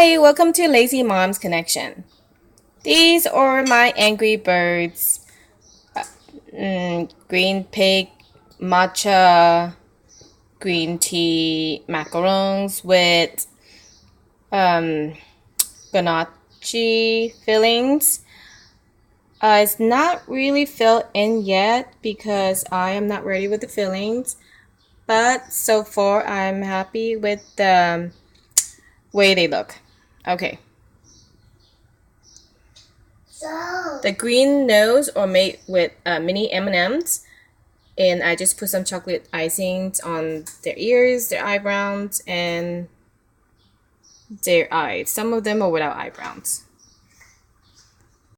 Hi, welcome to Lazy Mom's Connection. These are my Angry Birds, green pig, matcha, green tea macarons with um, ganache fillings. It's not really filled in yet because I am not ready with the fillings, but so far I'm happy with the way they look. Okay. The green nose are made with mini M&Ms, and I just put some chocolate icings on their ears, their eyebrows, and their eyes. Some of them are without eyebrows.